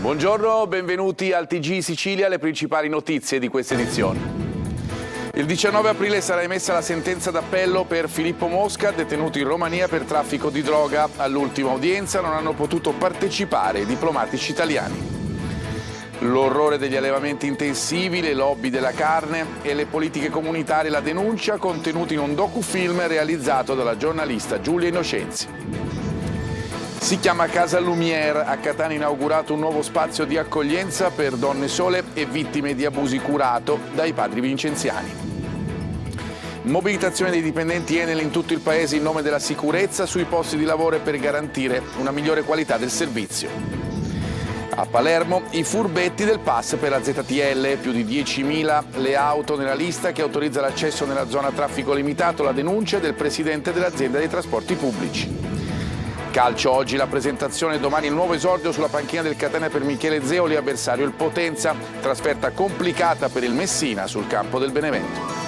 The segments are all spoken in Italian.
Buongiorno, benvenuti al TG Sicilia, le principali notizie di questa edizione. Il 19 aprile sarà emessa la sentenza d'appello per Filippo Mosca, detenuto in Romania per traffico di droga. All'ultima udienza non hanno potuto partecipare i diplomatici italiani. L'orrore degli allevamenti intensivi, le lobby della carne e le politiche comunitarie, la denuncia contenuta in un docufilm realizzato dalla giornalista Giulia Innocenzi. Si chiama Casa Lumière, a Catania inaugurato un nuovo spazio di accoglienza per donne sole e vittime di abusi curato dai padri vincenziani. Mobilitazione dei dipendenti Enel in tutto il paese in nome della sicurezza sui posti di lavoro e per garantire una migliore qualità del servizio. A Palermo i furbetti del pass per la ZTL, più di 10.000 le auto nella lista che autorizza l'accesso nella zona a traffico limitato, la denuncia del presidente dell'azienda dei trasporti pubblici. Calcio, oggi la presentazione, domani il nuovo esordio sulla panchina del Catania per Michele Zeoli, avversario il Potenza, trasferta complicata per il Messina sul campo del Benevento.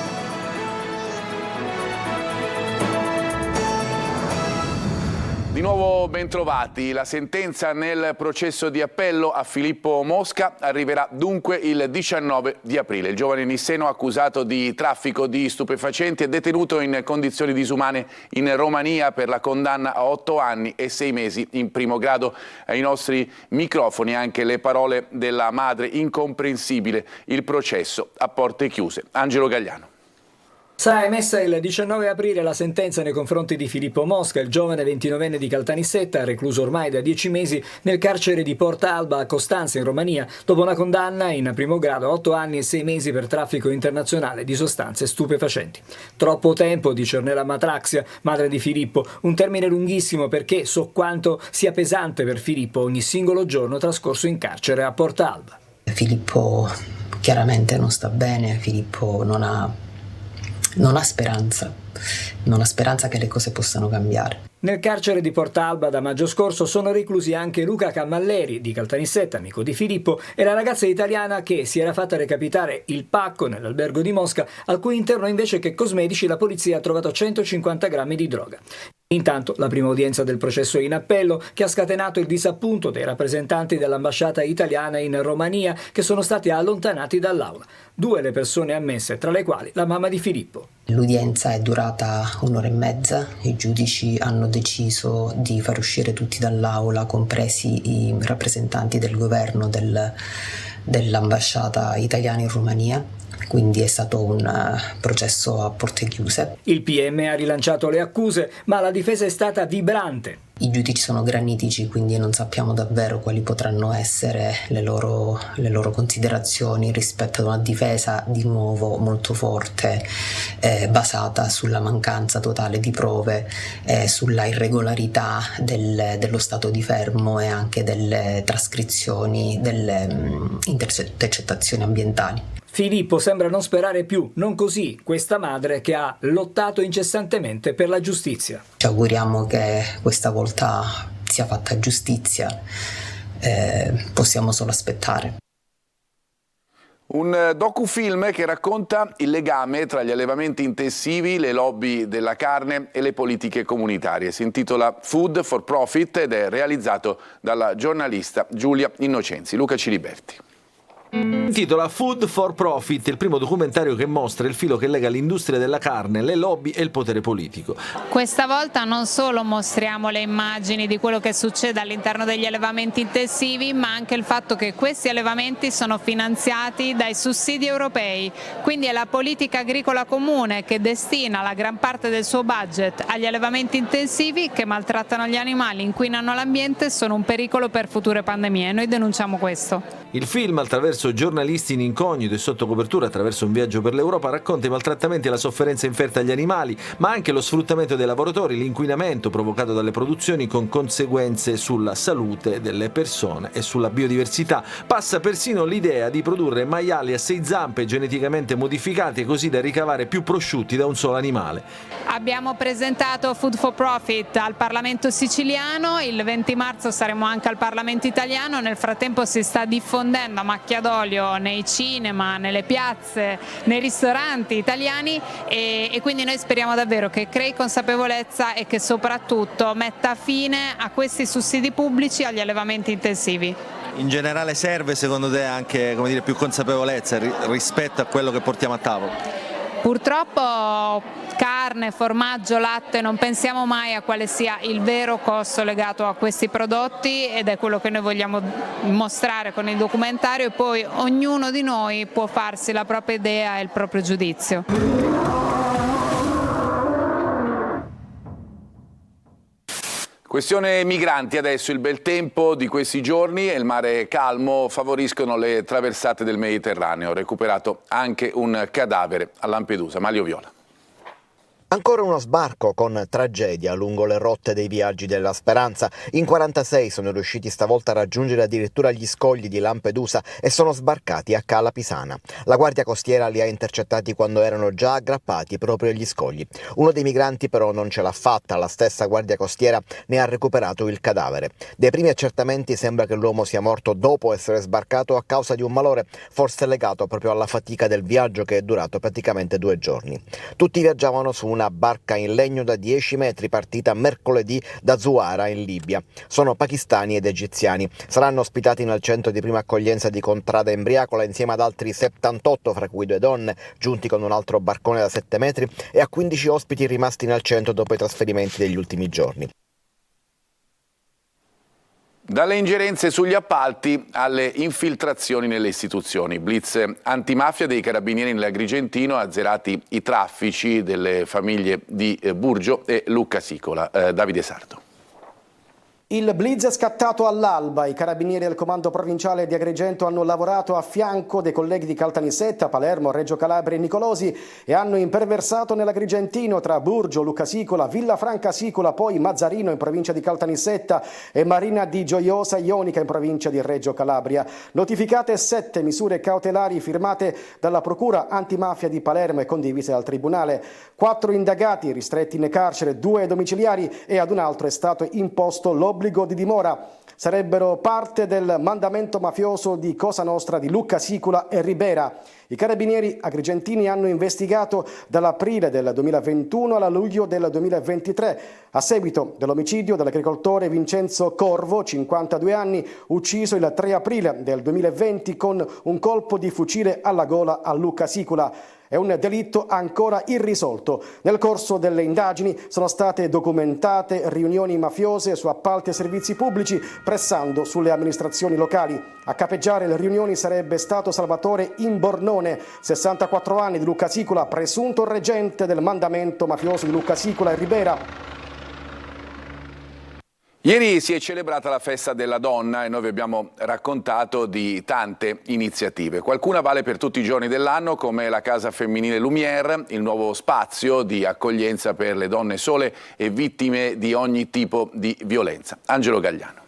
Di nuovo bentrovati. La sentenza nel processo di appello a Filippo Mosca arriverà dunque il 19 di aprile. Il giovane nisseno accusato di traffico di stupefacenti è detenuto in condizioni disumane in Romania per la condanna a 8 anni e 6 mesi in primo grado. Ai nostri microfoni anche le parole della madre: incomprensibile il processo a porte chiuse. Angelo Gagliano. Sarà emessa il 19 aprile la sentenza nei confronti di Filippo Mosca, il giovane 29enne di Caltanissetta, recluso ormai da 10 mesi nel carcere di Porta Alba a Costanza in Romania, dopo una condanna in primo grado a 8 anni e 6 mesi per traffico internazionale di sostanze stupefacenti. Troppo tempo, dice Ornella Matraxia, madre di Filippo, un termine lunghissimo perché so quanto sia pesante per Filippo ogni singolo giorno trascorso in carcere a Porta Alba. Filippo chiaramente non sta bene, Filippo non ha speranza, non ha speranza che le cose possano cambiare. Nel carcere di Porta Alba da maggio scorso sono reclusi anche Luca Cammalleri di Caltanissetta, amico di Filippo, e la ragazza italiana che si era fatta recapitare il pacco nell'albergo di Mosca, al cui interno invece che cosmetici la polizia ha trovato 150 grammi di droga. Intanto la prima udienza del processo in appello, che ha scatenato il disappunto dei rappresentanti dell'ambasciata italiana in Romania, che sono stati allontanati dall'aula. 2 le persone ammesse, tra le quali la mamma di Filippo. L'udienza è durata 1 ora e mezza, i giudici hanno deciso di far uscire tutti dall'aula, compresi i rappresentanti del governo dell'ambasciata italiana in Romania. Quindi è stato un processo a porte chiuse. Il PM ha rilanciato le accuse, ma la difesa è stata vibrante. I giudici sono granitici, quindi non sappiamo davvero quali potranno essere le loro considerazioni rispetto ad una difesa di nuovo molto forte, basata sulla mancanza totale di prove, sulla irregolarità dello stato di fermo e anche delle trascrizioni, delle intercettazioni ambientali. Filippo sembra non sperare più, non così questa madre che ha lottato incessantemente per la giustizia. Ci auguriamo che questa volta sia fatta giustizia, possiamo solo aspettare. Un docufilm che racconta il legame tra gli allevamenti intensivi, le lobby della carne e le politiche comunitarie. Si intitola Food for Profit ed è realizzato dalla giornalista Giulia Innocenzi. Luca Ciliberti. Intitola Food for Profit, il primo documentario che mostra il filo che lega l'industria della carne, le lobby e il potere politico. Questa volta non solo mostriamo le immagini di quello che succede all'interno degli allevamenti intensivi, ma anche il fatto che questi allevamenti sono finanziati dai sussidi europei, quindi è la politica agricola comune che destina la gran parte del suo budget agli allevamenti intensivi che maltrattano gli animali, inquinano l'ambiente e sono un pericolo per future pandemie. Noi denunciamo questo. Il film, attraverso giornalisti in incognito e sotto copertura attraverso un viaggio per l'Europa, racconta i maltrattamenti e la sofferenza inferta agli animali, ma anche lo sfruttamento dei lavoratori, l'inquinamento provocato dalle produzioni con conseguenze sulla salute delle persone e sulla biodiversità. Passa persino l'idea di produrre maiali a 6 zampe geneticamente modificati così da ricavare più prosciutti da un solo animale. Abbiamo presentato Food for Profit al Parlamento siciliano, il 20 marzo saremo anche al Parlamento italiano, nel frattempo si sta diffondendo a macchia d'olio nei cinema, nelle piazze, nei ristoranti italiani e quindi noi speriamo davvero che crei consapevolezza e che soprattutto metta fine a questi sussidi pubblici agli allevamenti intensivi. In generale serve secondo te anche, come dire, più consapevolezza rispetto a quello che portiamo a tavola? Purtroppo carne, formaggio, latte, non pensiamo mai a quale sia il vero costo legato a questi prodotti ed è quello che noi vogliamo mostrare con il documentario e poi ognuno di noi può farsi la propria idea e il proprio giudizio. Questione migranti adesso, il bel tempo di questi giorni e il mare calmo favoriscono le traversate del Mediterraneo. Recuperato anche un cadavere a Lampedusa. Maglio Viola. Ancora uno sbarco con tragedia lungo le rotte dei viaggi della speranza. In 46 sono riusciti stavolta a raggiungere addirittura gli scogli di Lampedusa e sono sbarcati a Cala Pisana. La Guardia Costiera li ha intercettati quando erano già aggrappati proprio agli scogli. Uno dei migranti però non ce l'ha fatta, la stessa Guardia Costiera ne ha recuperato il cadavere. Dai primi accertamenti sembra che l'uomo sia morto dopo essere sbarcato a causa di un malore, forse legato proprio alla fatica del viaggio che è durato praticamente 2 giorni. Tutti viaggiavano su una barca in legno da 10 metri partita mercoledì da Zuara in Libia. Sono pakistani ed egiziani. Saranno ospitati nel centro di prima accoglienza di Contrada Embriacola insieme ad altri 78, fra cui 2 donne, giunti con un altro barcone da 7 metri, e a 15 ospiti rimasti nel centro dopo i trasferimenti degli ultimi giorni. Dalle ingerenze sugli appalti alle infiltrazioni nelle istituzioni. Blitz antimafia dei carabinieri nell'Agrigentino ha azzerati i traffici delle famiglie di Burgio e Lucca Sicola. Davide Sardo. Il blitz è scattato all'alba. I carabinieri del comando provinciale di Agrigento hanno lavorato a fianco dei colleghi di Caltanissetta, Palermo, Reggio Calabria e Nicolosi e hanno imperversato nell'Agrigentino tra Burgio, Lucca Sicola, Villafranca Sicola, poi Mazzarino in provincia di Caltanissetta e Marina di Gioiosa Ionica in provincia di Reggio Calabria. Notificate 7 misure cautelari firmate dalla Procura Antimafia di Palermo e condivise dal Tribunale. 4 indagati ristretti in carcere, 2 domiciliari e ad un altro è stato imposto l'obbligo di dimora. Sarebbero parte del mandamento mafioso di Cosa Nostra di Lucca Sicola e Ribera. I carabinieri agrigentini hanno investigato dall'aprile del 2021 alla luglio del 2023 a seguito dell'omicidio dell'agricoltore Vincenzo Corvo, 52 anni, ucciso il 3 aprile del 2020 con un colpo di fucile alla gola a Lucca Sicola. È un delitto ancora irrisolto. Nel corso delle indagini sono state documentate riunioni mafiose su appalti e servizi pubblici, pressando sulle amministrazioni locali. A capeggiare le riunioni sarebbe stato Salvatore Imbornone, 64 anni, di Lucca Sicola, presunto reggente del mandamento mafioso di Lucca Sicola e Ribera. Ieri si è celebrata la festa della donna e noi vi abbiamo raccontato di tante iniziative. Qualcuna vale per tutti i giorni dell'anno, come la Casa Femminile Lumière, il nuovo spazio di accoglienza per le donne sole e vittime di ogni tipo di violenza. Angelo Gagliano.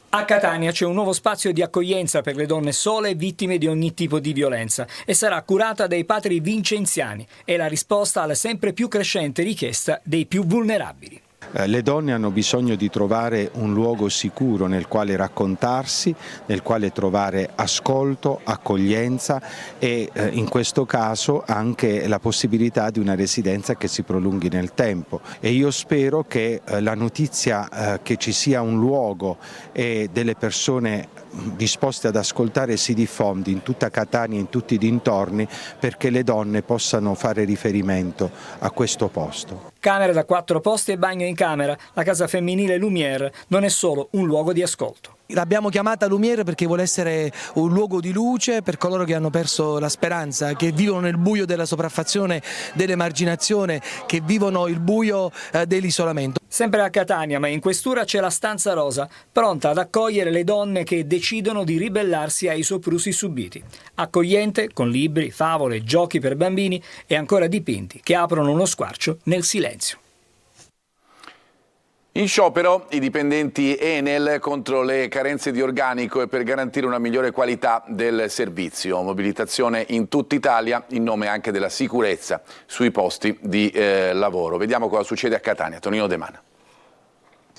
A Catania c'è un nuovo spazio di accoglienza per le donne sole e vittime di ogni tipo di violenza e sarà curata dai padri vincenziani. È la risposta alla sempre più crescente richiesta dei più vulnerabili. Le donne hanno bisogno di trovare un luogo sicuro nel quale raccontarsi, nel quale trovare ascolto, accoglienza e in questo caso anche la possibilità di una residenza che si prolunghi nel tempo. E io spero che la notizia che ci sia un luogo e delle persone disposte ad ascoltare si diffondi in tutta Catania e in tutti i dintorni perché le donne possano fare riferimento a questo posto. Camere da 4 posti e bagno in camera, la Casa Femminile Lumière non è solo un luogo di ascolto. L'abbiamo chiamata Lumière perché vuole essere un luogo di luce per coloro che hanno perso la speranza, che vivono nel buio della sopraffazione, dell'emarginazione, che vivono il buio dell'isolamento. Sempre a Catania, ma in questura c'è la Stanza Rosa, pronta ad accogliere le donne che decidono di ribellarsi ai soprusi subiti. Accogliente, con libri, favole, giochi per bambini e ancora dipinti che aprono uno squarcio nel silenzio. In sciopero i dipendenti Enel contro le carenze di organico e per garantire una migliore qualità del servizio. Mobilitazione in tutta Italia in nome anche della sicurezza sui posti di lavoro. Vediamo cosa succede a Catania. Tonino De Mana.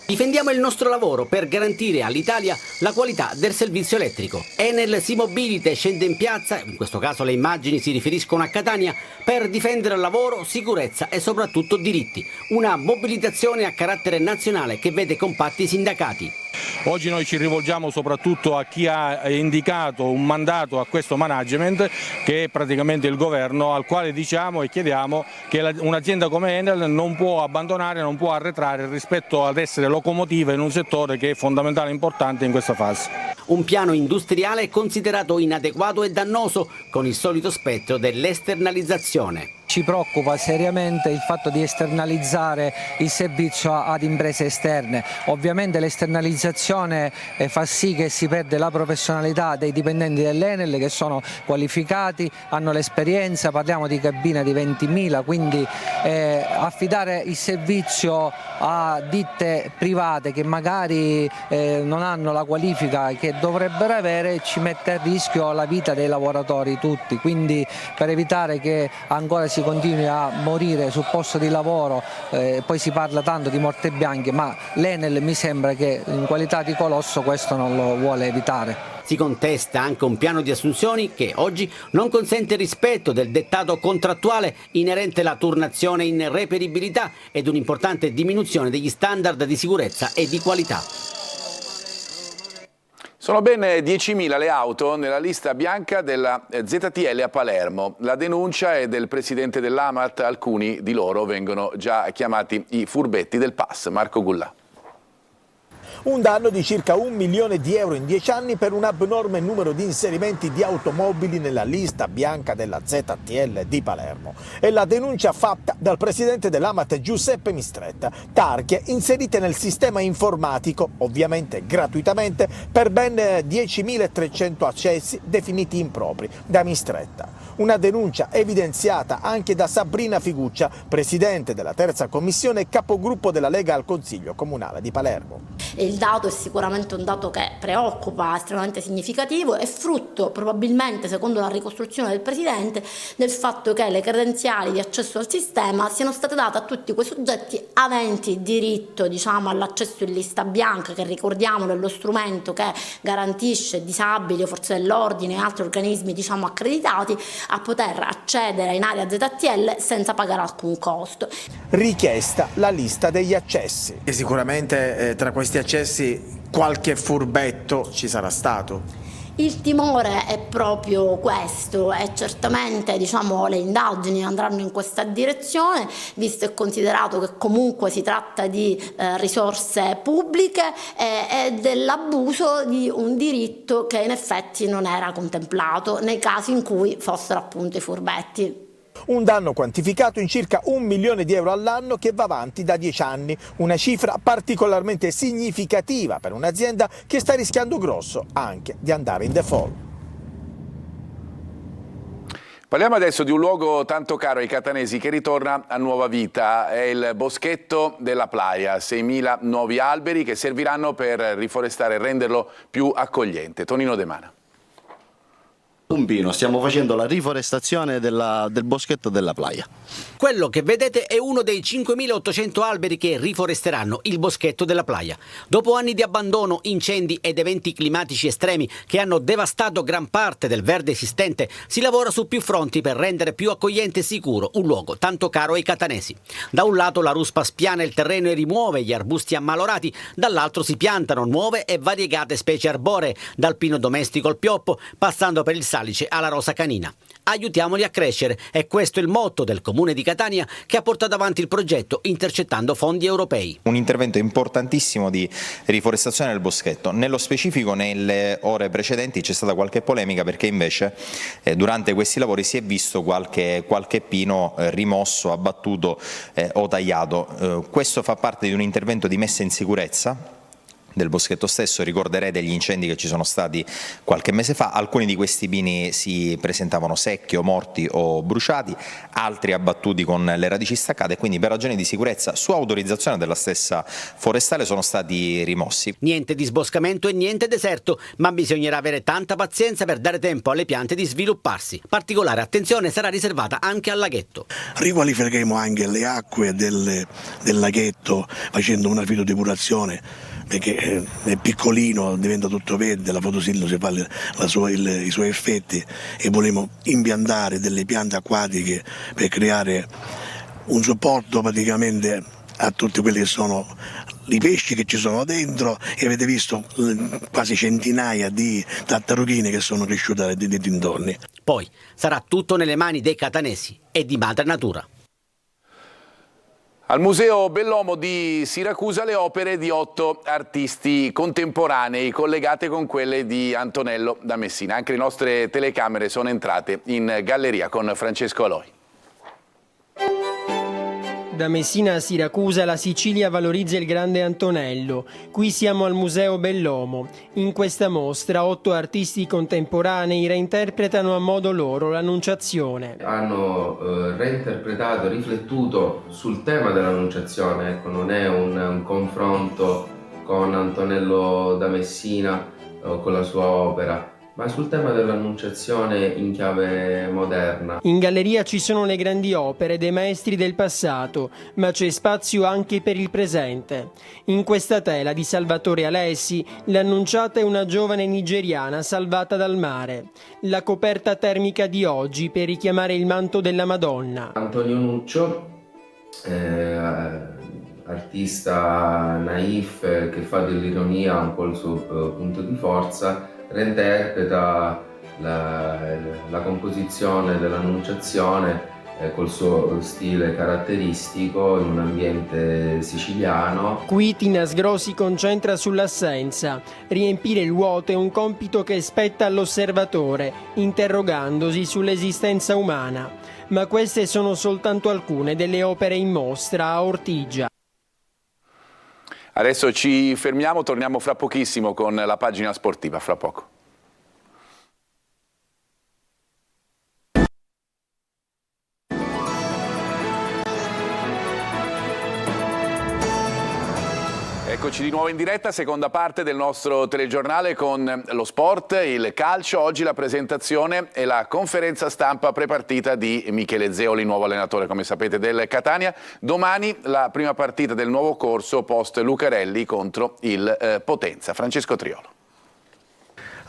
Difendiamo il nostro lavoro per garantire all'Italia la qualità del servizio elettrico. Enel si mobilita e scende in piazza, in questo caso le immagini si riferiscono a Catania, per difendere lavoro, sicurezza e soprattutto diritti. Una mobilitazione a carattere nazionale che vede compatti i sindacati. Oggi noi ci rivolgiamo soprattutto a chi ha indicato un mandato a questo management, che è praticamente il governo, al quale diciamo e chiediamo che un'azienda come Enel non può abbandonare, non può arretrare rispetto ad essere locomotiva in un settore che è fondamentale e importante in questa fase. Un piano industriale considerato inadeguato e dannoso, con il solito spettro dell'esternalizzazione. Ci preoccupa seriamente il fatto di esternalizzare il servizio ad imprese esterne. Ovviamente l'esternalizzazione fa sì che si perde la professionalità dei dipendenti dell'Enel, che sono qualificati, hanno l'esperienza, parliamo di cabine di 20.000, quindi affidare il servizio a ditte private che magari non hanno la qualifica che dovrebbero avere ci mette a rischio la vita dei lavoratori tutti, quindi per evitare che ancora si continui a morire sul posto di lavoro, poi si parla tanto di morte bianche, ma l'Enel mi sembra che in qualità di colosso questo non lo vuole evitare. Si contesta anche un piano di assunzioni che oggi non consente il rispetto del dettato contrattuale inerente alla turnazione in reperibilità ed un'importante diminuzione degli standard di sicurezza e di qualità. Sono ben 10.000 le auto nella lista bianca della ZTL a Palermo. La denuncia è del presidente dell'AMAT, alcuni di loro vengono già chiamati i furbetti del PAS. Marco Gullà. Un danno di circa 1 milione di euro in 10 anni per un abnorme numero di inserimenti di automobili nella lista bianca della ZTL di Palermo. È la denuncia fatta dal presidente dell'AMAT Giuseppe Mistretta. Targhe inserite nel sistema informatico, ovviamente gratuitamente, per ben 10.300 accessi definiti impropri da Mistretta. Una denuncia evidenziata anche da Sabrina Figuccia, presidente della terza commissione e capogruppo della Lega al Consiglio Comunale di Palermo. Il dato è sicuramente un dato che preoccupa, estremamente significativo, è frutto probabilmente, secondo la ricostruzione del Presidente, del fatto che le credenziali di accesso al sistema siano state date a tutti quei soggetti aventi diritto, all'accesso in lista bianca, che ricordiamolo è lo strumento che garantisce disabili o forze dell'ordine e altri organismi accreditati a poter accedere in area ZTL senza pagare alcun costo. Richiesta la lista degli accessi. E sicuramente tra questi accessi qualche furbetto ci sarà stato. Il timore è proprio questo e certamente le indagini andranno in questa direzione, visto e considerato che comunque si tratta di risorse pubbliche e dell'abuso di un diritto che in effetti non era contemplato nei casi in cui fossero appunto i furbetti. Un danno quantificato in circa 1 milione di euro all'anno che va avanti da 10 anni, una cifra particolarmente significativa per un'azienda che sta rischiando grosso anche di andare in default. Parliamo adesso di un luogo tanto caro ai catanesi che ritorna a nuova vita, è il Boschetto della Playa, 6.000 nuovi alberi che serviranno per riforestare e renderlo più accogliente. Tonino De Mana. Pompino, stiamo facendo la riforestazione del Boschetto della Playa. Quello che vedete è uno dei 5.800 alberi che riforesteranno il Boschetto della Playa. Dopo anni di abbandono, incendi ed eventi climatici estremi che hanno devastato gran parte del verde esistente, si lavora su più fronti per rendere più accogliente e sicuro un luogo tanto caro ai catanesi. Da un lato la ruspa spiana il terreno e rimuove gli arbusti ammalorati, dall'altro si piantano nuove e variegate specie arboree, dal pino domestico al pioppo, passando per il salice alla rosa canina. Aiutiamoli a crescere, è questo il motto del Comune di Catania che ha portato avanti il progetto intercettando fondi europei. Un intervento importantissimo di riforestazione del boschetto. Nello specifico nelle ore precedenti c'è stata qualche polemica perché invece durante questi lavori si è visto qualche pino rimosso, abbattuto o tagliato. Questo fa parte di un intervento di messa in sicurezza del boschetto stesso. Ricorderete gli incendi che ci sono stati qualche mese fa. Alcuni di questi pini si presentavano secchi o morti o bruciati, altri abbattuti con le radici staccate, e quindi per ragioni di sicurezza, su autorizzazione della stessa forestale, sono stati rimossi. Niente disboscamento e niente deserto, ma bisognerà avere tanta pazienza per dare tempo alle piante di svilupparsi. Particolare attenzione sarà riservata anche al laghetto. Riqualificheremo anche le acque del laghetto facendo una filodepurazione, perché è piccolino, diventa tutto verde, la fotosintesi fa i suoi effetti, e volevamo impiantare delle piante acquatiche per creare un supporto praticamente a tutti quelli che sono i pesci che ci sono dentro, e avete visto quasi centinaia di tartarughine che sono cresciute dei dintorni. Poi sarà tutto nelle mani dei catanesi e di madre natura. Al Museo Bellomo di Siracusa le opere di 8 artisti contemporanei collegate con quelle di Antonello da Messina. Anche le nostre telecamere sono entrate in galleria con Francesco Aloi. Da Messina a Siracusa la Sicilia valorizza il grande Antonello. Qui siamo al Museo Bellomo. In questa mostra 8 artisti contemporanei reinterpretano a modo loro l'Annunciazione. Hanno reinterpretato, riflettuto sul tema dell'Annunciazione. Ecco, non è un confronto con Antonello da Messina o con la sua opera, ma sul tema dell'Annunciazione in chiave moderna. In galleria ci sono le grandi opere dei maestri del passato, ma c'è spazio anche per il presente. In questa tela di Salvatore Alessi, l'Annunciata è una giovane nigeriana salvata dal mare. La coperta termica di oggi per richiamare il manto della Madonna. Antonio Nuccio, artista naif che fa dell'ironia un po' il suo punto di forza, reinterpreta la composizione dell'Annunciazione col suo stile caratteristico in un ambiente siciliano. Qui Tina Sgro si concentra sull'assenza. Riempire il vuoto è un compito che spetta all'osservatore, interrogandosi sull'esistenza umana. Ma queste sono soltanto alcune delle opere in mostra a Ortigia. Adesso ci fermiamo, torniamo fra pochissimo con la pagina sportiva, fra poco. Eccoci di nuovo in diretta, seconda parte del nostro telegiornale con lo sport, il calcio. Oggi la presentazione e la conferenza stampa prepartita di Michele Zeoli, nuovo allenatore, come sapete, del Catania. Domani la prima partita del nuovo corso post Lucarelli contro il Potenza. Francesco Triolo.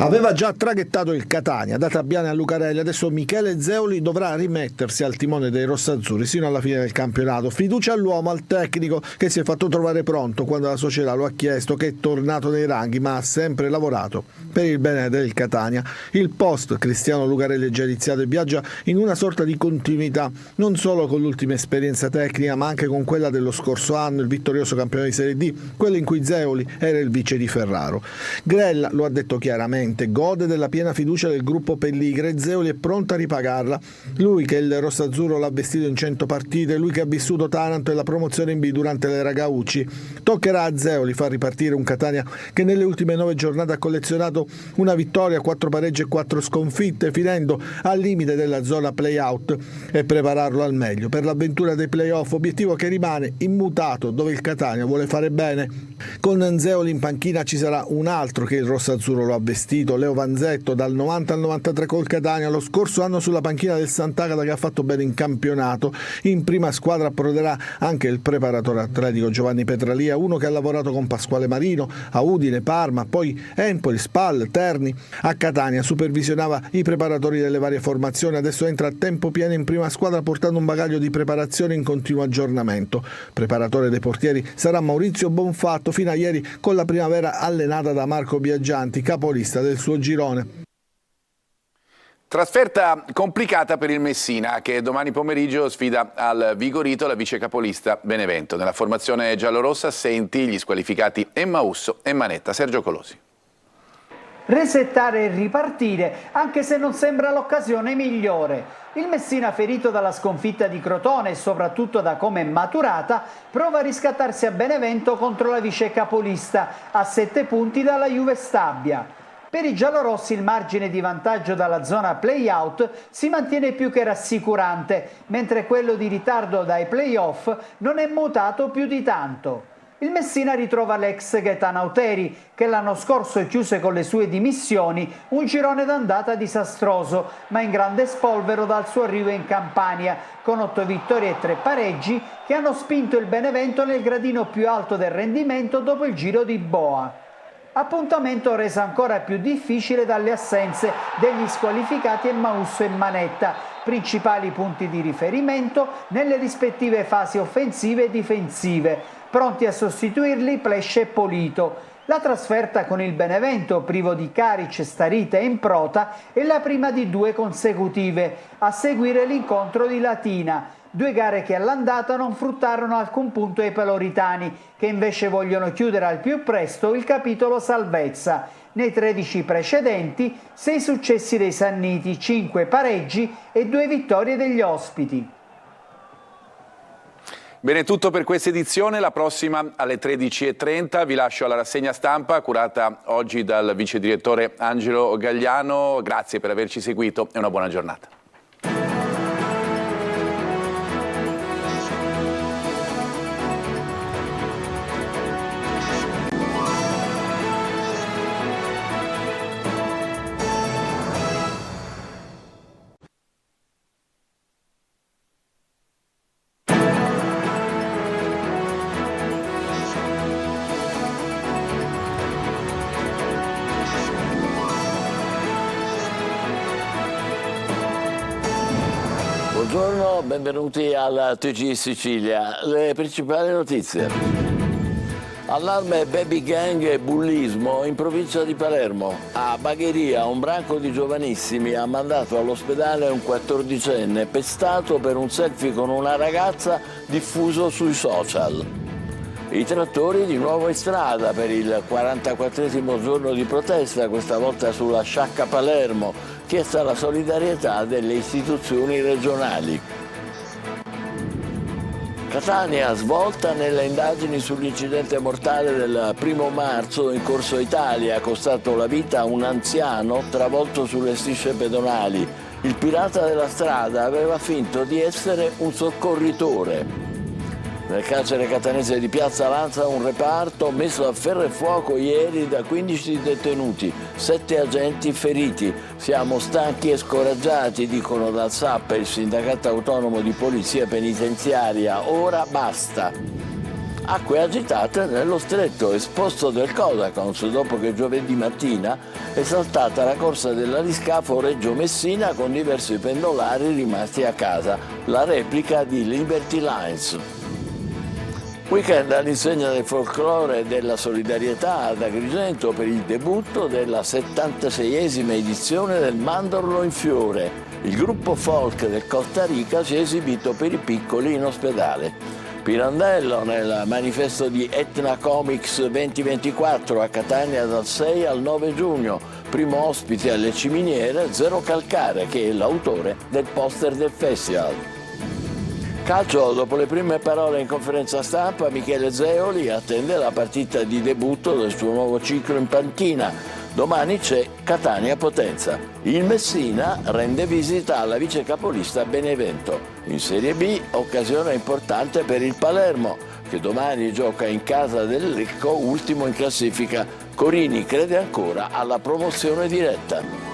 Aveva già traghettato il Catania, data Biane a Lucarelli, adesso Michele Zeoli dovrà rimettersi al timone dei rossazzurri sino alla fine del campionato. Fiducia all'uomo, al tecnico che si è fatto trovare pronto quando la società lo ha chiesto, che è tornato nei ranghi ma ha sempre lavorato per il bene del Catania. Il post Cristiano Lucarelli è già iniziato e viaggia in una sorta di continuità, non solo con l'ultima esperienza tecnica ma anche con quella dello scorso anno, il vittorioso campione di Serie D, quello in cui Zeoli era il vice di Ferraro. Grella lo ha detto chiaramente, gode della piena fiducia del gruppo Pelligre e Zeoli è pronto a ripagarla. Lui che il rossazzurro l'ha vestito in 100 partite, lui che ha vissuto Taranto e la promozione in B durante l'era Gaucci. Toccherà a Zeoli far ripartire un Catania che nelle ultime 9 giornate ha collezionato una vittoria, 4 pareggi e 4 sconfitte, finendo al limite della zona play-out, e prepararlo al meglio per l'avventura dei play-off, obiettivo che rimane immutato, dove il Catania vuole fare bene. Con Zeoli in panchina ci sarà un altro che il rossazzurro lo ha vestito, Leo Vanzetto, dal 90 al 93 col Catania, lo scorso anno sulla panchina del Sant'Agata, che ha fatto bene in campionato. In prima squadra approderà anche il preparatore atletico Giovanni Petralia, uno che ha lavorato con Pasquale Marino a Udine, Parma, poi Empoli, Spal, Terni. A Catania supervisionava i preparatori delle varie formazioni, adesso entra a tempo pieno in prima squadra portando un bagaglio di preparazione in continuo aggiornamento. Preparatore dei portieri sarà Maurizio Bonfatto, fino a ieri con la primavera allenata da Marco Biaggianti, capolista del suo girone. Trasferta complicata per il Messina, che domani pomeriggio sfida al Vigorito la vice capolista Benevento. Nella formazione giallorossa assenti gli squalificati Emmausso e Manetta. Sergio Colosi. resettare e ripartire, anche se non sembra l'occasione migliore. Il Messina, ferito dalla sconfitta di Crotone e soprattutto da come è maturata, prova a riscattarsi a Benevento contro la vice capolista, a 7 punti dalla Juve Stabia. Per i giallorossi il margine di vantaggio dalla zona play-out si mantiene più che rassicurante, mentre quello di ritardo dai play-off non è mutato più di tanto. Il Messina ritrova l'ex Gaetano Auteri, che l'anno scorso chiuse con le sue dimissioni un girone d'andata disastroso, ma in grande spolvero dal suo arrivo in Campania, con 8 vittorie e 3 pareggi che hanno spinto il Benevento nel gradino più alto del rendimento dopo il giro di boa. Appuntamento reso ancora più difficile dalle assenze degli squalificati Emmausso e Manetta, principali punti di riferimento nelle rispettive fasi offensive e difensive. Pronti a sostituirli Plesce e Polito. La trasferta con il Benevento, privo di Caric, Starita e Improta, è la prima di 2 consecutive, a seguire l'incontro di Latina. 2 gare che all'andata non fruttarono alcun punto ai peloritani, che invece vogliono chiudere al più presto il capitolo salvezza. Nei 13 precedenti, 6 successi dei Sanniti, 5 pareggi e 2 vittorie degli ospiti. Bene, tutto per questa edizione, la prossima alle 13:30. Vi lascio alla rassegna stampa curata oggi dal vice direttore Angelo Gagliano. Grazie per averci seguito e una buona giornata. Buongiorno, benvenuti alla TG Sicilia. Le principali notizie. Allarme baby gang e bullismo in provincia di Palermo. A Bagheria un branco di giovanissimi ha mandato all'ospedale un 14enne pestato per un selfie con una ragazza diffuso sui social. I trattori di nuovo in strada per il 44esimo giorno di protesta, questa volta sulla Sciacca Palermo, chiesta la solidarietà delle istituzioni regionali. Catania svolta nelle indagini sull'incidente mortale del 1° marzo in Corso Italia, costato la vita a un anziano travolto sulle strisce pedonali. Il pirata della strada aveva finto di essere un soccorritore. Nel carcere catanese di Piazza Lanza un reparto messo a ferro e fuoco ieri da 15 detenuti, 7 agenti feriti. Siamo stanchi e scoraggiati, dicono dal SAP, il sindacato autonomo di polizia penitenziaria. Ora basta. Acque agitate nello stretto esposto del Codacons dopo che giovedì mattina è saltata la corsa dell'aliscafo Reggio Messina con diversi pendolari rimasti a casa, la replica di Liberty Lines. Weekend all'insegna del folklore e della solidarietà ad Agrigento per il debutto della 76esima edizione del Mandorlo in Fiore. Il gruppo folk del Costa Rica si è esibito per i piccoli in ospedale. Pirandello nel manifesto di Etna Comics 2024 a Catania dal 6 al 9 giugno. Primo ospite alle Ciminiere, Zero Calcare, che è l'autore del poster del festival. Calcio, dopo le prime parole in conferenza stampa, Michele Zeoli attende la partita di debutto del suo nuovo ciclo in panchina. Domani c'è Catania-Potenza. Il Messina rende visita alla vice capolista Benevento. In Serie B, occasione importante per il Palermo, che domani gioca in casa del Lecco, ultimo in classifica. Corini crede ancora alla promozione diretta.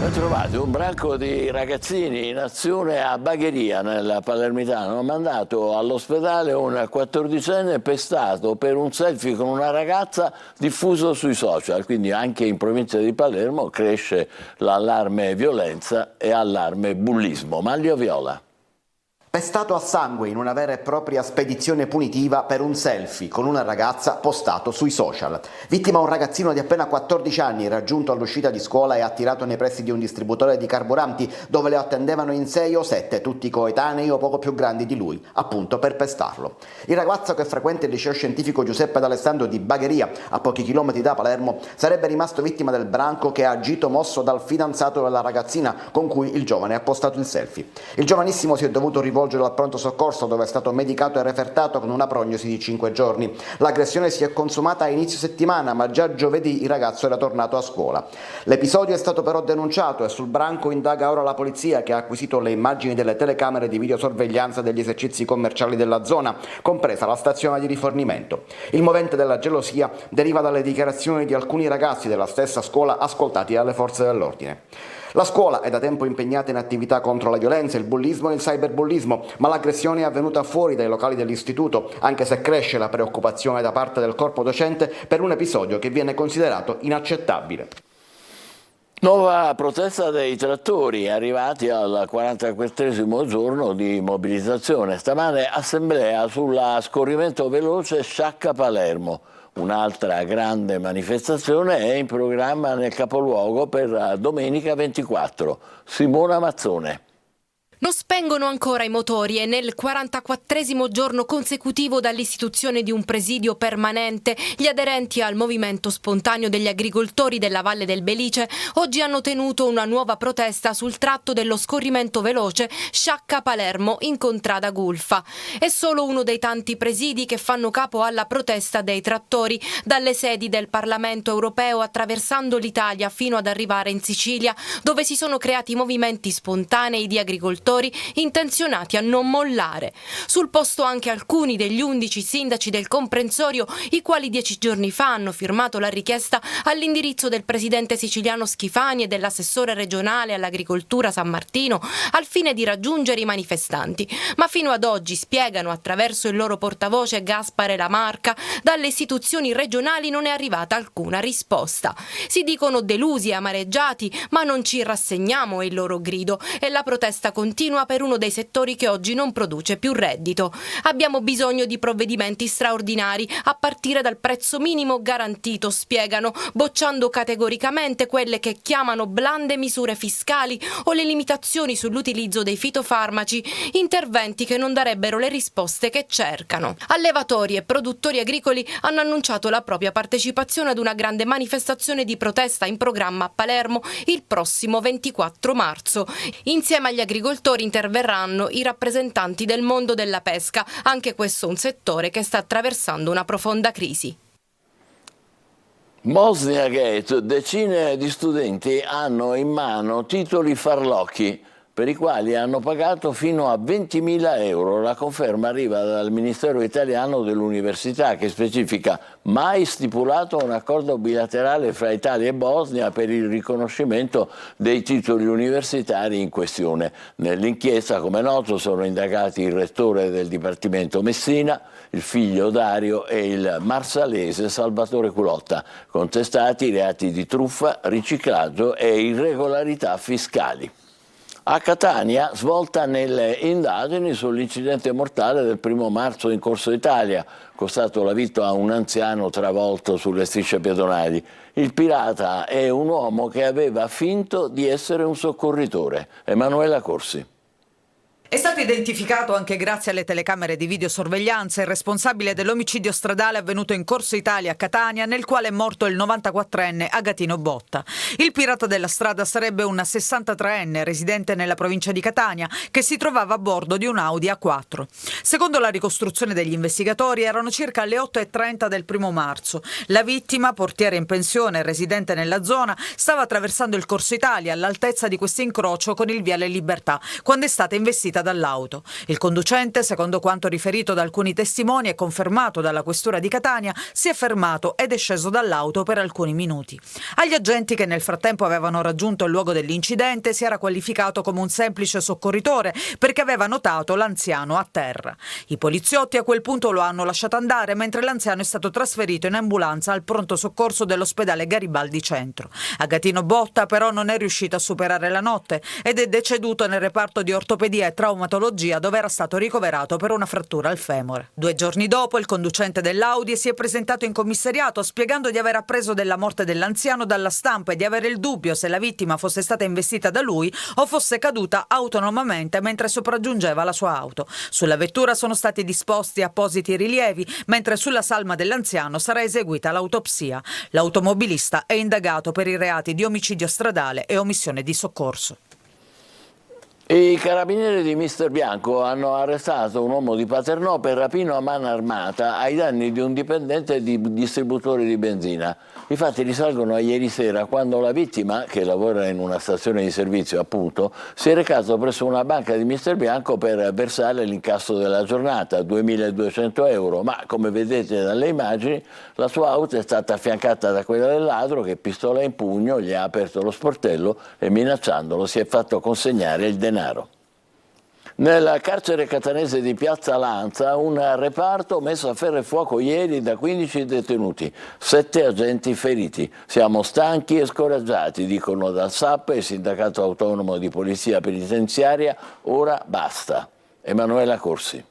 Ben trovati, un branco di ragazzini in azione a Bagheria nel Palermitano. Ha mandato all'ospedale un 14enne pestato per un selfie con una ragazza diffuso sui social, quindi anche in provincia di Palermo cresce l'allarme violenza e allarme bullismo. Manlio Viola. Pestato a sangue in una vera e propria spedizione punitiva per un selfie con una ragazza postato sui social. Vittima un ragazzino di appena 14 anni raggiunto all'uscita di scuola e attirato nei pressi di un distributore di carburanti dove lo attendevano in 6 o 7, tutti coetanei o poco più grandi di lui, appunto per pestarlo. Il ragazzo, che frequenta il liceo scientifico Giuseppe D'Alessandro di Bagheria, a pochi chilometri da Palermo, sarebbe rimasto vittima del branco che ha agito mosso dal fidanzato della ragazzina con cui il giovane ha postato il selfie. Il giovanissimo si è dovuto rivolgere al pronto soccorso, dove è stato medicato e refertato con una prognosi di 5 giorni. L'aggressione si è consumata a inizio settimana, ma già giovedì il ragazzo era tornato a scuola. L'episodio è stato però denunciato e sul branco indaga ora la polizia, che ha acquisito le immagini delle telecamere di videosorveglianza degli esercizi commerciali della zona, compresa la stazione di rifornimento. Il movente della gelosia deriva dalle dichiarazioni di alcuni ragazzi della stessa scuola ascoltati dalle forze dell'ordine. La scuola è da tempo impegnata in attività contro la violenza, il bullismo e il cyberbullismo, ma l'aggressione è avvenuta fuori dai locali dell'istituto, anche se cresce la preoccupazione da parte del corpo docente per un episodio che viene considerato inaccettabile. Nuova protesta dei trattori arrivati al 44esimo giorno di mobilitazione. Stamane assemblea sulla scorrimento veloce Sciacca-Palermo. Un'altra grande manifestazione è in programma nel capoluogo per domenica 24. Simona Mazzone. Non spengono ancora i motori e nel 44esimo giorno consecutivo dall'istituzione di un presidio permanente, gli aderenti al movimento spontaneo degli agricoltori della Valle del Belice oggi hanno tenuto una nuova protesta sul tratto dello scorrimento veloce Sciacca-Palermo in contrada Gulfa. È solo uno dei tanti presidi che fanno capo alla protesta dei trattori, dalle sedi del Parlamento europeo attraversando l'Italia fino ad arrivare in Sicilia, dove si sono creati movimenti spontanei di agricoltori intenzionati a non mollare. Sul posto anche alcuni degli 11 sindaci del comprensorio, i quali 10 giorni fa hanno firmato la richiesta all'indirizzo del presidente siciliano Schifani e dell'assessore regionale all'agricoltura San Martino al fine di raggiungere i manifestanti. Ma fino ad oggi, spiegano attraverso il loro portavoce Gaspare Lamarca, dalle istituzioni regionali non è arrivata alcuna risposta. Si dicono delusi e amareggiati, ma non ci rassegniamo, è il loro grido, e la protesta continua per uno dei settori che oggi non produce più reddito. Abbiamo bisogno di provvedimenti straordinari, a partire dal prezzo minimo garantito, spiegano, bocciando categoricamente quelle che chiamano blande misure fiscali o le limitazioni sull'utilizzo dei fitofarmaci, interventi che non darebbero le risposte che cercano. Allevatori e produttori agricoli hanno annunciato la propria partecipazione ad una grande manifestazione di protesta in programma a Palermo il prossimo 24 marzo. Insieme agli agricoltori interverranno i rappresentanti del mondo della pesca, anche questo un settore che sta attraversando una profonda crisi. Bosnia Gate, decine di studenti hanno in mano titoli farlocchi per i quali hanno pagato fino a 20.000 euro. La conferma arriva dal Ministero italiano dell'Università, che specifica: mai stipulato un accordo bilaterale fra Italia e Bosnia per il riconoscimento dei titoli universitari in questione. Nell'inchiesta, come noto, sono indagati il rettore del Dipartimento Messina, il figlio Dario e il marsalese Salvatore Culotta, contestati reati di truffa, riciclaggio e irregolarità fiscali. A Catania, svolta nelle indagini sull'incidente mortale del 1° marzo in Corso Italia, costato la vita a un anziano travolto sulle strisce pedonali. Il pirata è un uomo che aveva finto di essere un soccorritore. Emanuela Corsi. È stato identificato anche grazie alle telecamere di videosorveglianza il responsabile dell'omicidio stradale avvenuto in Corso Italia a Catania, nel quale è morto il 94enne Agatino Botta. Il pirata della strada sarebbe un 63enne residente nella provincia di Catania che si trovava a bordo di un Audi A4. Secondo la ricostruzione degli investigatori erano circa le 8:30 del 1° marzo. La vittima, portiere in pensione residente nella zona, stava attraversando il Corso Italia all'altezza di questo incrocio con il Viale Libertà quando è stata investita dall'auto. Il conducente, secondo quanto riferito da alcuni testimoni e confermato dalla questura di Catania, si è fermato ed è sceso dall'auto per alcuni minuti. Agli agenti che nel frattempo avevano raggiunto il luogo dell'incidente si era qualificato come un semplice soccorritore perché aveva notato l'anziano a terra. I poliziotti a quel punto lo hanno lasciato andare mentre l'anziano è stato trasferito in ambulanza al pronto soccorso dell'ospedale Garibaldi Centro. Agatino Botta però non è riuscito a superare la notte ed è deceduto nel reparto di ortopedia e traumatologia traumatologia dove era stato ricoverato per una frattura al femore. 2 giorni dopo il conducente dell'Audi si è presentato in commissariato spiegando di aver appreso della morte dell'anziano dalla stampa e di avere il dubbio se la vittima fosse stata investita da lui o fosse caduta autonomamente mentre sopraggiungeva la sua auto. Sulla vettura sono stati disposti appositi rilievi, mentre sulla salma dell'anziano sarà eseguita l'autopsia. L'automobilista è indagato per i reati di omicidio stradale e omissione di soccorso. I carabinieri di Mister Bianco hanno arrestato un uomo di Paternò per rapino a mano armata ai danni di un dipendente di distributore di benzina. I fatti risalgono a ieri sera, quando la vittima, che lavora in una stazione di servizio appunto, si è recato presso una banca di Mister Bianco per versare l'incasso della giornata, 2.200 euro, ma come vedete dalle immagini la sua auto è stata affiancata da quella del ladro che, pistola in pugno, gli ha aperto lo sportello e minacciandolo si è fatto consegnare il denaro. Nel carcere catanese di Piazza Lanza un reparto messo a ferro e fuoco ieri da 15 detenuti, 7 agenti feriti. Siamo stanchi e scoraggiati, dicono dal SAP e il Sindacato Autonomo di Polizia Penitenziaria, ora basta. Emanuela Corsi.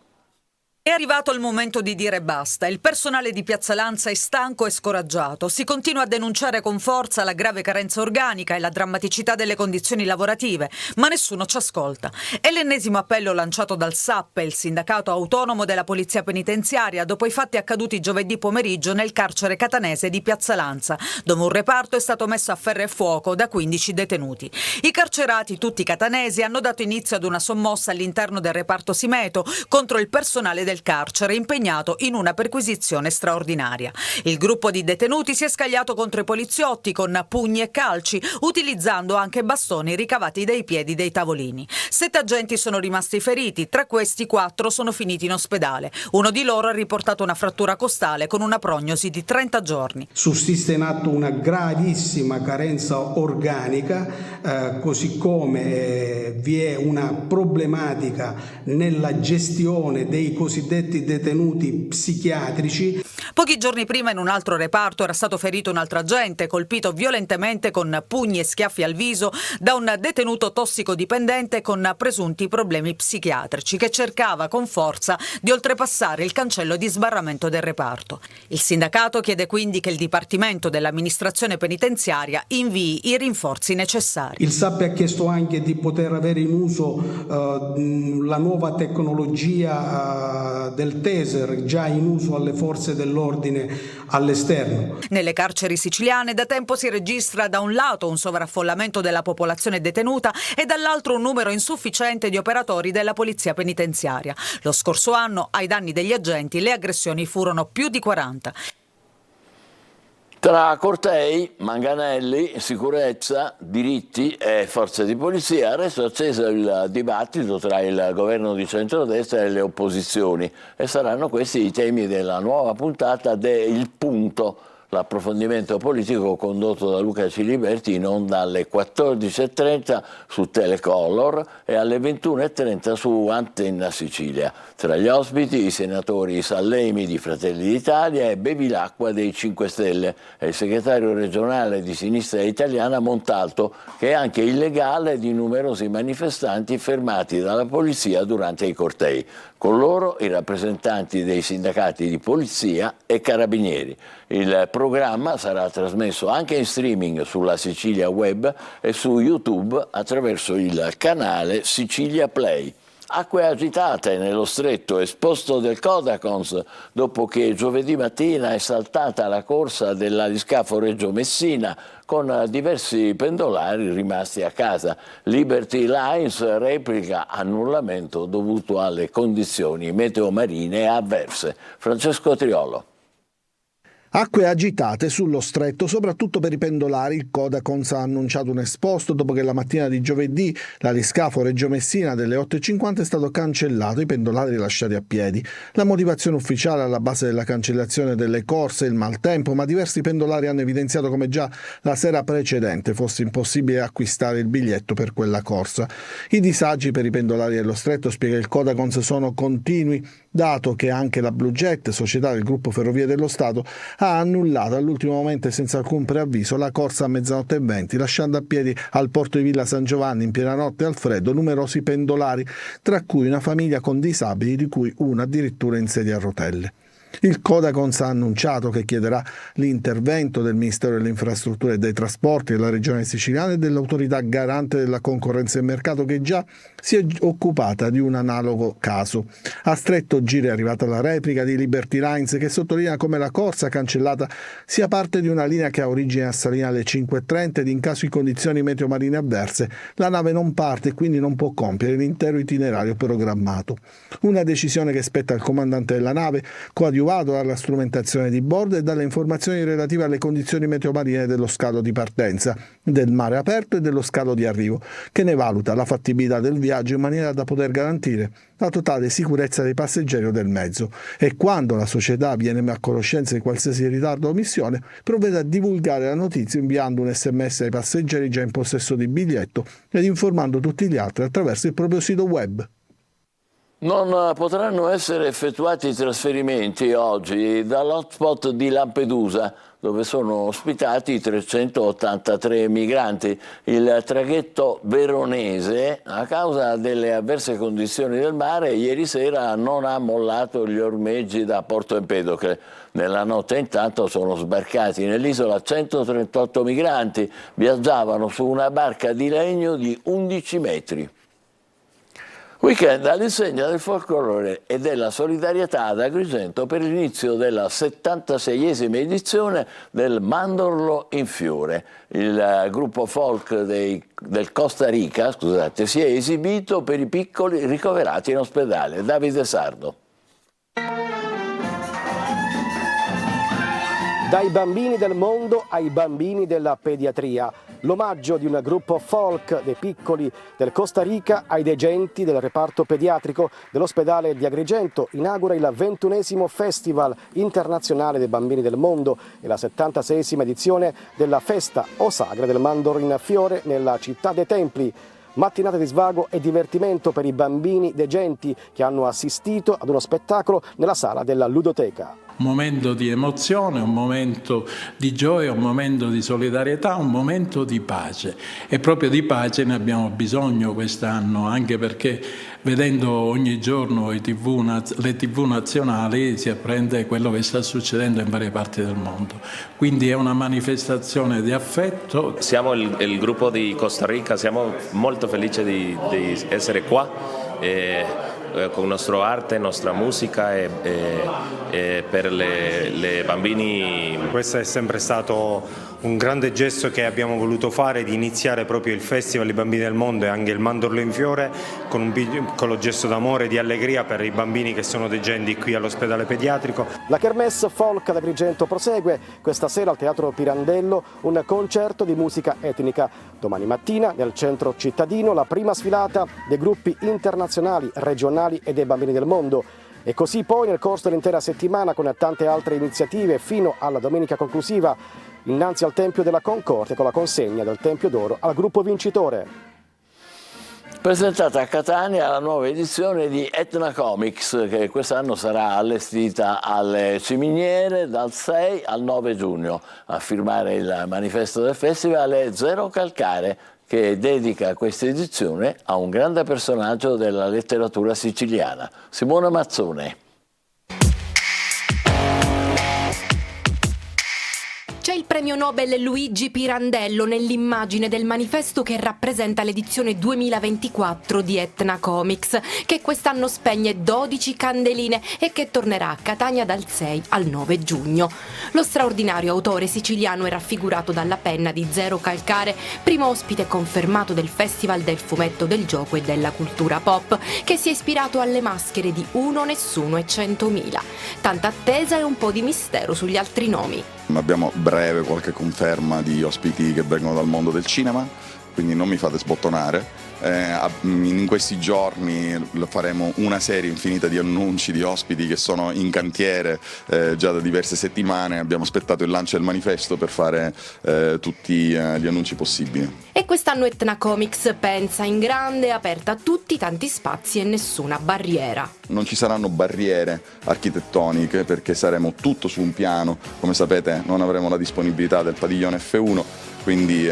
È arrivato il momento di dire basta. Il personale di Piazza Lanza è stanco e scoraggiato. Si continua a denunciare con forza la grave carenza organica e la drammaticità delle condizioni lavorative, ma nessuno ci ascolta. È l'ennesimo appello lanciato dal SAP, il Sindacato Autonomo della Polizia Penitenziaria, dopo i fatti accaduti giovedì pomeriggio nel carcere catanese di Piazza Lanza, dove un reparto è stato messo a ferro e fuoco da 15 detenuti. I carcerati, tutti catanesi, hanno dato inizio ad una sommossa all'interno del reparto Simeto contro il personale del carcere impegnato in una perquisizione straordinaria. Il gruppo di detenuti si è scagliato contro i poliziotti con pugni e calci, utilizzando anche bastoni ricavati dai piedi dei tavolini. 7 agenti sono rimasti feriti, tra questi 4 sono finiti in ospedale. Uno di loro ha riportato una frattura costale con una prognosi di 30 giorni. Sussiste in atto una gravissima carenza organica, così come vi è una problematica nella gestione dei cosiddetti detenuti psichiatrici. Pochi giorni prima in un altro reparto era stato ferito un altro agente, colpito violentemente con pugni e schiaffi al viso da un detenuto tossicodipendente con presunti problemi psichiatrici che cercava con forza di oltrepassare il cancello di sbarramento del reparto. Il sindacato chiede quindi che il Dipartimento dell'Amministrazione Penitenziaria invii i rinforzi necessari. Il SAP ha chiesto anche di poter avere in uso la nuova tecnologia del taser già in uso alle forze dell'ordine all'esterno. Nelle carceri siciliane da tempo si registra da un lato un sovraffollamento della popolazione detenuta e dall'altro un numero insufficiente di operatori della polizia penitenziaria. Lo scorso anno, ai danni degli agenti, le aggressioni furono più di 40. Tra cortei, manganelli, sicurezza, diritti e forze di polizia, adesso è acceso il dibattito tra il governo di centrodestra e le opposizioni e saranno questi i temi della nuova puntata de Il Punto, l'approfondimento politico condotto da Luca Ciliberti in onda alle 14.30 su Telecolor e alle 21.30 su Antenna Sicilia. Tra gli ospiti i senatori Sallemi di Fratelli d'Italia e Bevilacqua dei 5 Stelle e il segretario regionale di Sinistra Italiana Montalto, che è anche il legale di numerosi manifestanti fermati dalla polizia durante i cortei. Con loro i rappresentanti dei sindacati di polizia e carabinieri. Il programma sarà trasmesso anche in streaming sulla Sicilia Web e su YouTube attraverso il canale Sicilia Play. Acque agitate nello stretto esposto del Codacons dopo che giovedì mattina è saltata la corsa dell'aliscafo Reggio Messina con diversi pendolari rimasti a casa. Liberty Lines replica annullamento dovuto alle condizioni meteo-marine avverse. Francesco Triolo. Acque agitate sullo stretto, soprattutto per i pendolari. Il Codacons ha annunciato un esposto dopo che la mattina di giovedì l'aliscafo Reggio Messina delle 8.50 è stato cancellato, i pendolari lasciati a piedi. La motivazione ufficiale alla base della cancellazione delle corse è il maltempo, ma diversi pendolari hanno evidenziato come già la sera precedente fosse impossibile acquistare il biglietto per quella corsa. I disagi per i pendolari dello stretto, spiega il Codacons, sono continui. dato che anche la Blue Jet, società del gruppo Ferrovie dello Stato, ha annullato all'ultimo momento e senza alcun preavviso la corsa a 00:20, lasciando a piedi al porto di Villa San Giovanni in piena notte al freddo numerosi pendolari, tra cui una famiglia con disabili, di cui una addirittura in sedia a rotelle. Il Codacons ha annunciato che chiederà l'intervento del Ministero delle Infrastrutture e dei Trasporti, della Regione Siciliana e dell'Autorità Garante della Concorrenza e Mercato, che già si è occupata di un analogo caso. A stretto giro è arrivata la replica di Liberty Lines, che sottolinea come la corsa cancellata sia parte di una linea che ha origine a Salina alle 5:30 ed in caso di condizioni meteo marine avverse la nave non parte e quindi non può compiere l'intero itinerario programmato. Una decisione che spetta al comandante della nave, coadiuvato dalla strumentazione di bordo e dalle informazioni relative alle condizioni meteo marine dello scalo di partenza, del mare aperto e dello scalo di arrivo, che ne valuta la fattibilità del viaggio in maniera da poter garantire la totale sicurezza dei passeggeri o del mezzo, e quando la società viene a conoscenza di qualsiasi ritardo o omissione provvede a divulgare la notizia inviando un SMS ai passeggeri già in possesso di biglietto ed informando tutti gli altri attraverso il proprio sito web. Non potranno essere effettuati i trasferimenti oggi dall'hotspot di Lampedusa, dove sono ospitati 383 migranti. Il traghetto veronese, a causa delle avverse condizioni del mare, ieri sera non ha mollato gli ormeggi da Porto Empedocle. Nella notte intanto sono sbarcati nell'isola 138 migranti, viaggiavano su una barca di legno di 11 metri. Weekend all'insegna del folklore e della solidarietà ad Agrigento per l'inizio della 76esima edizione del Mandorlo in Fiore. Il gruppo folk del Costa Rica, si è esibito per i piccoli ricoverati in ospedale. Davide Sardo. Dai bambini del mondo ai bambini della pediatria. L'omaggio di un gruppo folk dei piccoli del Costa Rica ai degenti del reparto pediatrico dell'ospedale di Agrigento inaugura il 21esimo Festival internazionale dei bambini del mondo e la 76esima edizione della festa o sagra del Mandorlo in Fiore nella città dei Templi. Mattinate di svago e divertimento per i bambini degenti che hanno assistito ad uno spettacolo nella sala della ludoteca. Un momento di emozione, un momento di gioia, un momento di solidarietà, un momento di pace. E proprio di pace ne abbiamo bisogno quest'anno, anche perché vedendo ogni giorno le TV nazionali si apprende quello che sta succedendo in varie parti del mondo. Quindi è una manifestazione di affetto. Siamo il gruppo di Costa Rica, siamo molto felici di essere qua. Con nostra arte, nostra musica e per le bambini. Questo è sempre stato un grande gesto che abbiamo voluto fare, di iniziare proprio il Festival dei Bambini del Mondo e anche il Mandorlo in Fiore con un piccolo gesto d'amore e di allegria per i bambini che sono degenti qui all'ospedale pediatrico. La Kermesse Folk ad Agrigento prosegue. Questa sera al Teatro Pirandello un concerto di musica etnica. Domani mattina nel centro cittadino la prima sfilata dei gruppi internazionali, regionali e dei bambini del mondo. E così poi nel corso dell'intera settimana con tante altre iniziative fino alla domenica conclusiva innanzi al Tempio della Concordia con la consegna del Tempio d'Oro al gruppo vincitore. Presentata a Catania la nuova edizione di Etna Comics, che quest'anno sarà allestita alle Ciminiere dal 6 al 9 giugno. A firmare il manifesto del festival è Zero Calcare, che dedica questa edizione a un grande personaggio della letteratura siciliana, Simona Mazzone. C'è il premio Nobel Luigi Pirandello nell'immagine del manifesto che rappresenta l'edizione 2024 di Etna Comics, che quest'anno spegne 12 candeline e che tornerà a Catania dal 6 al 9 giugno. Lo straordinario autore siciliano è raffigurato dalla penna di Zero Calcare, primo ospite confermato del Festival del Fumetto, del Gioco e della Cultura Pop, che si è ispirato alle maschere di Uno, Nessuno e 100.000. Tanta attesa e un po' di mistero sugli altri nomi. Abbiamo breve qualche conferma di ospiti che vengono dal mondo del cinema, quindi non mi fate sbottonare. In questi giorni faremo una serie infinita di annunci di ospiti che sono in cantiere già da diverse settimane. Abbiamo aspettato il lancio del manifesto per fare tutti gli annunci possibili. E quest'anno Etna Comics pensa in grande, aperta a tutti, tanti spazi e nessuna barriera. non ci saranno barriere architettoniche perché saremo tutto su un piano, come sapete non avremo la disponibilità del padiglione F1, quindi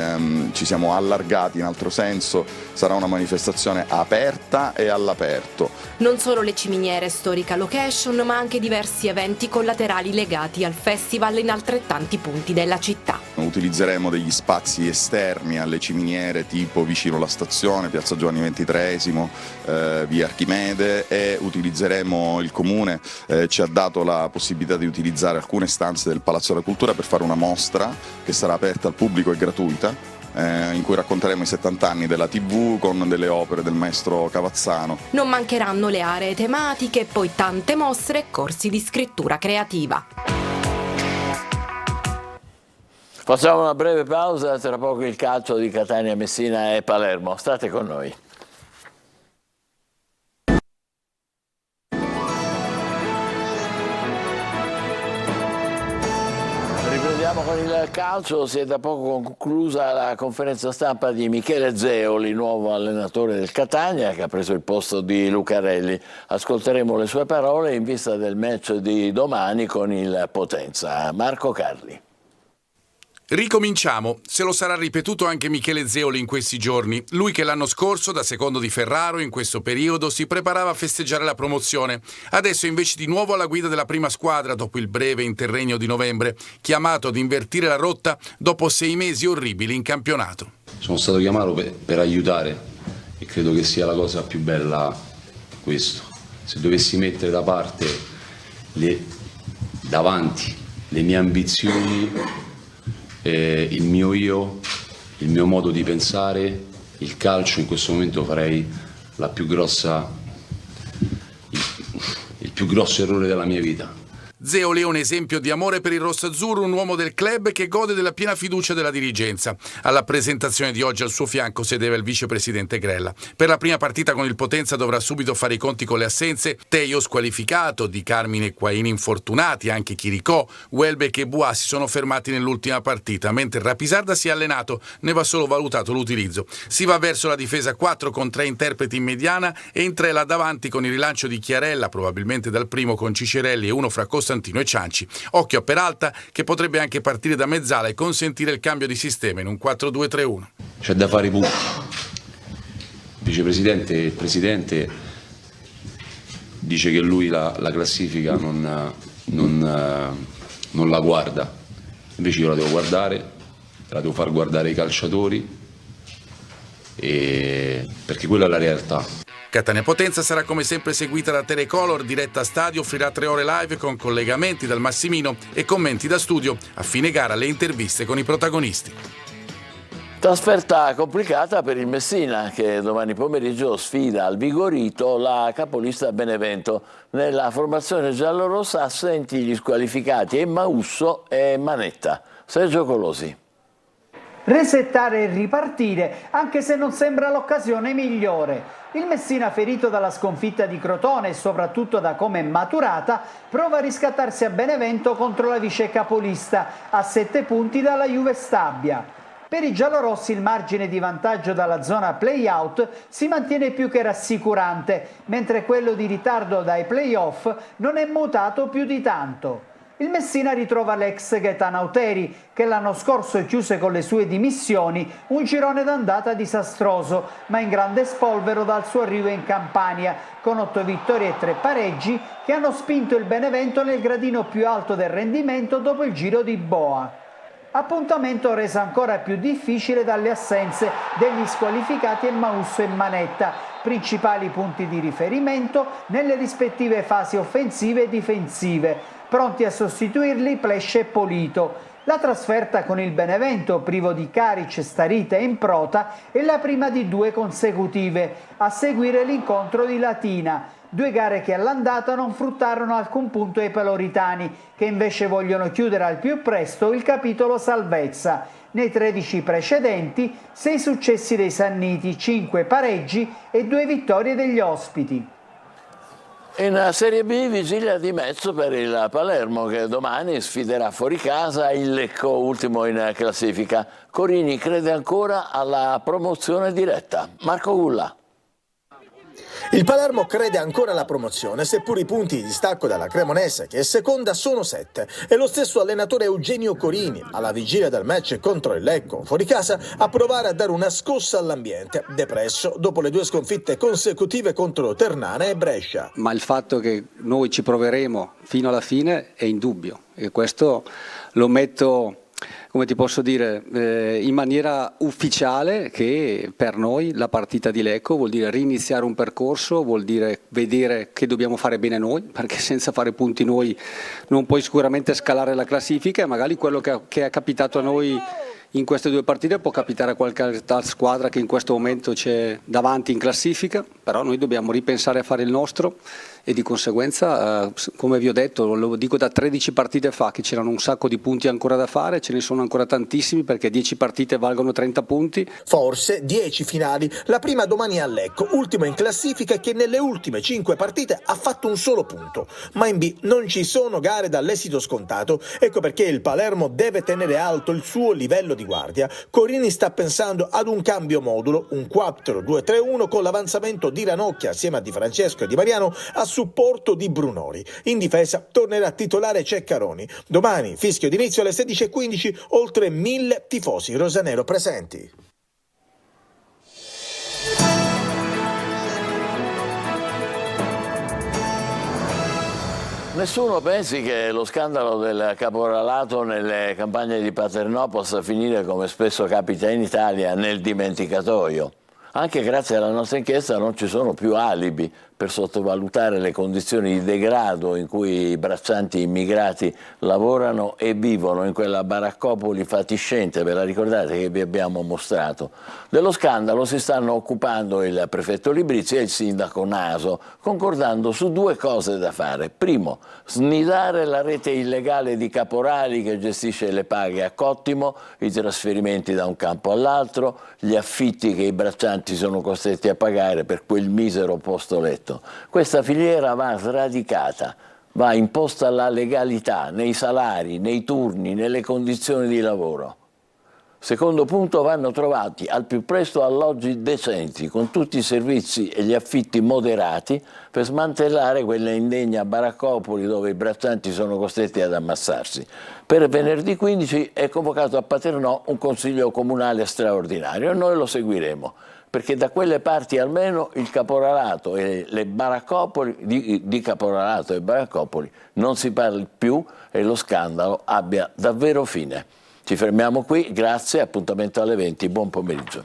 ci siamo allargati in altro senso, sarà una manifestazione aperta e all'aperto. Non solo le ciminiere, storica location, ma anche diversi eventi collaterali legati al festival in altrettanti punti della città. Utilizzeremo degli spazi esterni alle ciminiere tipo vicino alla stazione, Piazza Giovanni XXIII, via Archimede, e utilizzeremo, il Comune ci ha dato la possibilità di utilizzare alcune stanze del Palazzo della Cultura per fare una mostra che sarà aperta al pubblico e gratuita, in cui racconteremo i 70 anni della TV con delle opere del maestro Cavazzano. Non mancheranno le aree tematiche e poi tante mostre e corsi di scrittura creativa. Facciamo una breve pausa, tra poco il calcio di Catania, Messina e Palermo. State con noi. Riprendiamo con il calcio. Si è da poco conclusa la conferenza stampa di Michele Zeoli, nuovo allenatore del Catania, che ha preso il posto di Lucarelli. Ascolteremo le sue parole in vista del match di domani con il Potenza. Marco Carli. Ricominciamo. Se lo sarà ripetuto anche Michele Zeoli in questi giorni. Lui che l'anno scorso, da secondo di Ferraro, in questo periodo si preparava a festeggiare la promozione. Adesso invece di nuovo alla guida della prima squadra dopo il breve interregno di novembre, chiamato ad invertire la rotta dopo 6 mesi orribili in campionato. Sono stato chiamato per aiutare e credo che sia la cosa più bella questo. Se dovessi mettere da parte davanti le mie ambizioni, il mio io, il mio modo di pensare, il calcio, in questo momento farei il più grosso errore della mia vita. Zeoli è un esempio di amore per il rosso-azzurro, un uomo del club che gode della piena fiducia della dirigenza. Alla presentazione di oggi al suo fianco sedeva il vicepresidente Grella. Per la prima partita con il Potenza dovrà subito fare i conti con le assenze: Teio squalificato, Di Carmine e Quaini infortunati, anche Chiricò, Welbeck e Bois si sono fermati nell'ultima partita, mentre Rapisarda si è allenato, ne va solo valutato l'utilizzo. Si va verso la difesa 4 con 3 interpreti in mediana e in 3 là davanti con il rilancio di Chiarella, probabilmente dal primo con Cicerelli e uno fra Costantino e Cianci. Occhio a Peralta, che potrebbe anche partire da mezzala e consentire il cambio di sistema in un 4-2-3-1. C'è da fare i punti. Il vicepresidente e il presidente dice che lui la classifica non la guarda, invece io la devo guardare, la devo far guardare ai calciatori, perché quella è la realtà. Catania Potenza sarà come sempre seguita da Telecolor, diretta a stadio, offrirà 3 ore live con collegamenti dal Massimino e commenti da studio. A fine gara le interviste con i protagonisti. Trasferta complicata per il Messina, che domani pomeriggio sfida al Vigorito la capolista Benevento. Nella formazione giallorossa assenti gli squalificati Mausso e Manetta. Sergio Colosi. Resettare e ripartire, anche se non sembra l'occasione migliore. Il Messina, ferito dalla sconfitta di Crotone e soprattutto da come è maturata, prova a riscattarsi a Benevento contro la vice capolista, a 7 punti dalla Juve Stabia. Per i giallorossi il margine di vantaggio dalla zona play-out si mantiene più che rassicurante, mentre quello di ritardo dai play-off non è mutato più di tanto. Il Messina ritrova l'ex Gaetano Auteri, che l'anno scorso chiuse con le sue dimissioni un girone d'andata disastroso, ma in grande spolvero dal suo arrivo in Campania, con 8 vittorie e 3 pareggi che hanno spinto il Benevento nel gradino più alto del rendimento dopo il giro di boa. Appuntamento reso ancora più difficile dalle assenze degli squalificati Mausso e Manetta, principali punti di riferimento nelle rispettive fasi offensive e difensive. Pronti a sostituirli Plesce e Polito. La trasferta con il Benevento, privo di Caric, Starita e Improta, è la prima di 2 consecutive, a seguire l'incontro di Latina. 2 gare che all'andata non fruttarono alcun punto ai peloritani, che invece vogliono chiudere al più presto il capitolo salvezza. Nei 13 precedenti, 6 successi dei Sanniti, 5 pareggi e 2 vittorie degli ospiti. In Serie B vigilia di match per il Palermo, che domani sfiderà fuori casa il Lecco, ultimo in classifica. Corini crede ancora alla promozione diretta. Marco Gulla. Il Palermo crede ancora alla promozione, seppur i punti di distacco dalla Cremonese, che è seconda, sono 7. E lo stesso allenatore Eugenio Corini, alla vigilia del match contro il Lecco, fuori casa, a provare a dare una scossa all'ambiente, depresso dopo le 2 sconfitte consecutive contro Ternana e Brescia. Ma il fatto che noi ci proveremo fino alla fine è indubbio, e questo lo metto, come ti posso dire, in maniera ufficiale, che per noi la partita di Lecco vuol dire riniziare un percorso, vuol dire vedere che dobbiamo fare bene noi, perché senza fare punti noi non puoi sicuramente scalare la classifica, e magari quello che è capitato a noi in queste 2 partite può capitare a qualche altra squadra che in questo momento c'è davanti in classifica, però noi dobbiamo ripensare a fare il nostro, e di conseguenza, come vi ho detto, lo dico da 13 partite fa, che c'erano un sacco di punti ancora da fare, ce ne sono ancora tantissimi, perché 10 partite valgono 30 punti. Forse 10 finali, la prima domani a Lecco, ultimo in classifica, che nelle ultime 5 partite ha fatto un solo punto. Ma in B non ci sono gare dall'esito scontato, ecco perché il Palermo deve tenere alto il suo livello di guardia. Corini sta pensando ad un cambio modulo, un 4-2-3-1 con l'avanzamento di Ranocchia assieme a Di Francesco e Di Mariano a supporto di Brunori. In difesa tornerà titolare Ceccaroni. Domani fischio d'inizio alle 16:15, oltre 1000 tifosi rosanero presenti. Nessuno pensi che lo scandalo del caporalato nelle campagne di Paternò possa finire, come spesso capita in Italia, nel dimenticatoio. Anche grazie alla nostra inchiesta non ci sono più alibi per sottovalutare le condizioni di degrado in cui i braccianti immigrati lavorano e vivono in quella baraccopoli fatiscente, ve la ricordate, che vi abbiamo mostrato? Dello scandalo si stanno occupando il prefetto Librizzi e il sindaco Naso, concordando su 2 cose da fare. Primo, snidare la rete illegale di caporali che gestisce le paghe a cottimo, i trasferimenti da un campo all'altro, gli affitti che i braccianti sono costretti a pagare per quel misero posto letto. Questa filiera va sradicata, va imposta la legalità nei salari, nei turni, nelle condizioni di lavoro. Secondo punto, vanno trovati al più presto alloggi decenti, con tutti i servizi e gli affitti moderati, per smantellare quella indegna baraccopoli dove i braccianti sono costretti ad ammassarsi. Per venerdì 15 è convocato a Paternò un consiglio comunale straordinario e noi lo seguiremo, perché da quelle parti almeno il caporalato e le baraccopoli, di caporalato e baraccopoli non si parli più e lo scandalo abbia davvero fine. Ci fermiamo qui, grazie, appuntamento alle 20, buon pomeriggio.